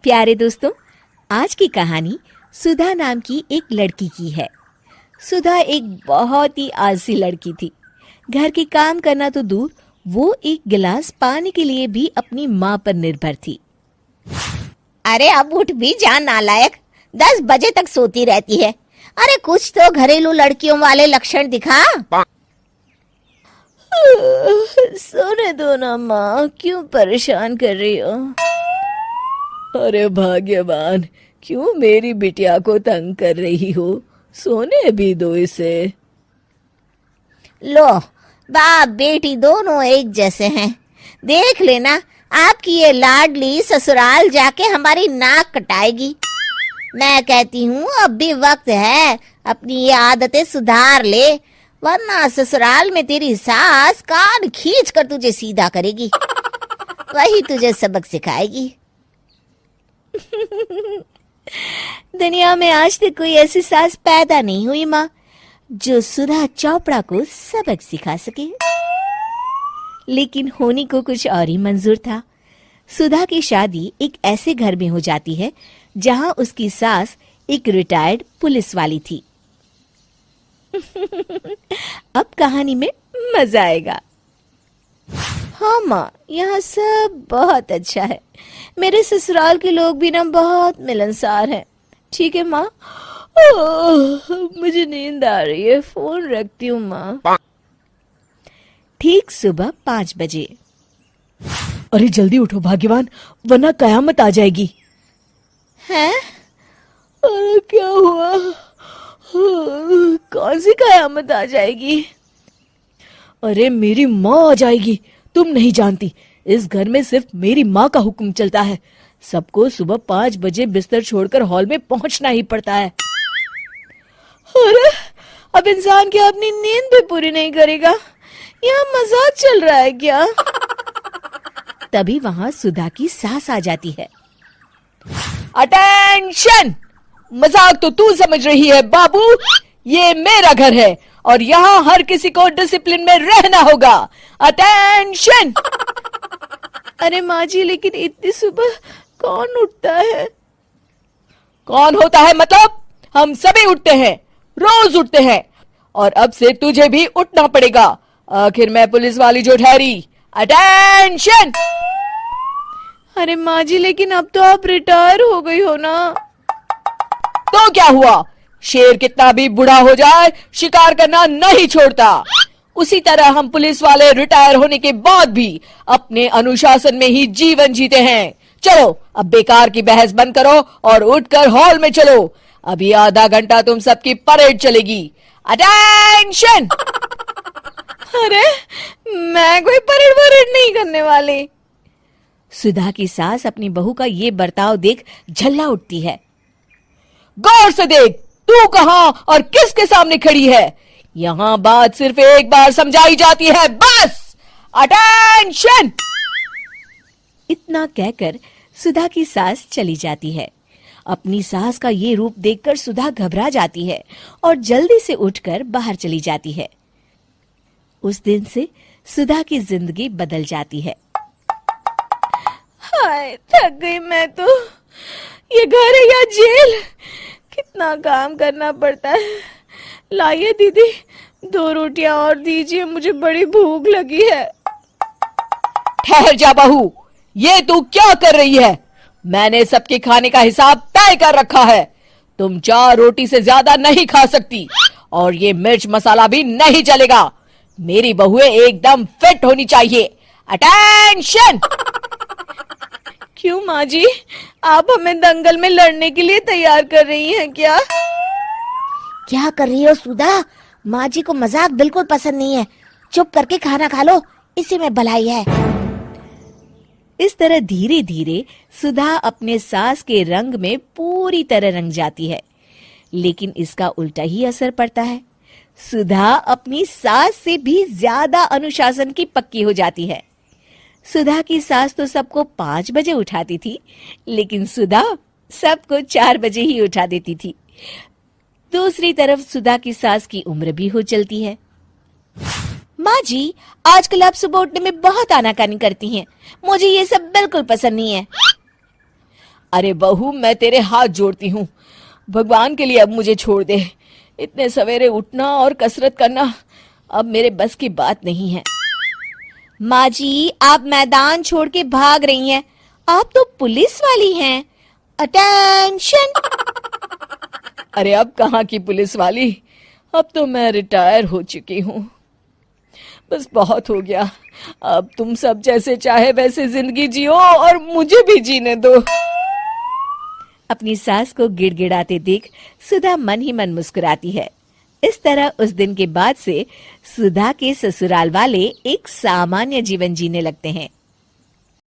प्यारे दोस्तों, आज की कहानी सुधा नाम की एक लड़की की है। सुधा एक बहुत ही आलसी लड़की थी। घर के काम करना तो दूर, वो एक गिलास पानी के लिए भी अपनी माँ पर निर्भर थी। अरे अब उठ भी जा नालायक, 10 बजे तक सोती रहती है। अरे कुछ तो घरेलू लड़कियों वाले लक्षण दिखा। सोने दो ना माँ, क्यों परेशान कर रही हो? अरे भाग्यवान, क्यों मेरी बिटिया को तंग कर रही हो? सोने भी दो इसे। लो, बाप बेटी दोनों एक जैसे हैं। देख लेना, आपकी ये लाडली ससुराल जाके हमारी नाक कटाएगी। मैं कहती हूँ अब भी वक्त है, अपनी ये आदतें सुधार ले, वरना ससुराल में तेरी सास कान खींच कर तुझे सीधा करेगी। वही तुझे सबक सिखाएगी। दुनिया में आज तक कोई ऐसी सास पैदा नहीं हुई माँ, जो सुधा चोपड़ा को सबक सिखा सके। लेकिन होनी को कुछ और ही मंजूर था। सुधा की शादी एक ऐसे घर में हो जाती है जहां उसकी सास एक रिटायर्ड पुलिस वाली थी। अब कहानी में मजा आएगा। हाँ माँ, यहाँ सब बहुत अच्छा है। मेरे ससुराल के लोग भी ना बहुत मिलनसार हैं। ठीक है माँ, मुझे नींद आ रही है, फोन रखती हूँ माँ। ठीक सुबह 5 बजे। अरे जल्दी उठो भाग्यवान, वरना कयामत आ जाएगी। हैं? अरे क्या हुआ? कौन सी कयामत आ जाएगी? अरे मेरी माँ आ जाएगी। तुम नहीं जानती, इस घर में सिर्फ मेरी माँ का हुक्म चलता है। सबको सुबह 5 बजे बिस्तर छोड़कर हॉल में पहुंचना ही पड़ता है। अरे अब इंसान क्या अपनी नींद भी पूरी नहीं करेगा? यहाँ मजाक चल रहा है क्या? तभी वहां सुधा की सास आ जाती है। अटेंशन! मजाक तो तू समझ रही है बाबू, ये मेरा घर है और यहाँ हर किसी को डिसिप्लिन में रहना होगा। अटेंशन! अरे माँ जी, लेकिन इतनी सुबह कौन उठता है? कौन होता है मतलब? हम सभी उठते हैं, रोज उठते हैं, और अब से तुझे भी उठना पड़ेगा। आखिर मैं पुलिस वाली जो ठहरी। अटेंशन! अरे माँ जी, लेकिन अब तो आप रिटायर हो गई हो ना। तो क्या हुआ? शेर कितना भी बूढ़ा हो जाए, शिकार करना नहीं छोड़ता। उसी तरह हम पुलिस वाले रिटायर होने के बाद भी अपने अनुशासन में ही जीवन जीते हैं। चलो अब बेकार की बहस बंद करो और उठकर हॉल में चलो। अभी आधा घंटा तुम सबकी परेड चलेगी। अटेंशन! अरे मैं कोई परेड नहीं करने वाली। सुधा की सास अपनी बहू का ये बर्ताव देख झल्ला उठती है। गौर से देख, तू कहां और किसके सामने खड़ी है? यहां बात सिर्फ एक बार समझाई जाती है, बस। अटेंशन! इतना कहकर सुधा की सास चली जाती है। अपनी सास का ये रूप देखकर सुधा घबरा जाती है और जल्दी से उठकर बाहर चली जाती है। उस दिन से सुधा की जिंदगी बदल जाती है। हाय, थक गई मैं तो। ये घर है या जेल? कितना काम करना पड़ता है। लाइए दीदी, 2 रोटियां और दीजिए, मुझे बड़ी भूख लगी है। ठहर जा बहू, ये तू क्या कर रही है? मैंने सबके खाने का हिसाब तय कर रखा है। तुम 4 रोटी से ज्यादा नहीं खा सकती और ये मिर्च मसाला भी नहीं चलेगा। मेरी बहुएं एकदम फिट होनी चाहिए। अटेंशन! क्यों माँ जी, आप हमें दंगल में लड़ने के लिए तैयार कर रही हैं क्या? क्या कर रही हो सुधा? माँ जी को मजाक बिल्कुल पसंद नहीं है। चुप करके खाना खा लो, इसी में भलाई है। इस तरह धीरे धीरे सुधा अपने सास के रंग में पूरी तरह रंग जाती है, लेकिन इसका उल्टा ही असर पड़ता है। सुधा अपनी सास से भी ज्यादा अनुशासन की पक्की हो जाती है। सुधा की सास तो सबको 5 बजे उठाती थी, लेकिन सुधा सबको 4 बजे ही उठा देती थी। दूसरी तरफ सुधा की सास की उम्र भी हो चलती है। माँ जी, आजकल आप सुबह उठने में बहुत आनाकानी करती हैं। मुझे ये सब बिल्कुल पसंद नहीं है। अरे बहू, मैं तेरे हाथ जोड़ती हूँ, भगवान के लिए अब मुझे छोड़ दे। इतने सवेरे उठना और कसरत करना अब मेरे बस की बात नहीं है। माँ जी, आप मैदान छोड़ के भाग रही हैं। आप तो पुलिस वाली हैं। अटेंशन। अरे अब कहाँ की पुलिस वाली, अब तो मैं रिटायर हो चुकी हूँ। बस बहुत हो गया, अब तुम सब जैसे चाहे वैसे जिंदगी जियो और मुझे भी जीने दो। अपनी सास को गिड़गिड़ाते देख सुधा मन ही मन मुस्कुराती है। इस तरह उस दिन के बाद से सुधा के ससुराल वाले एक सामान्य जीवन जीने लगते हैं।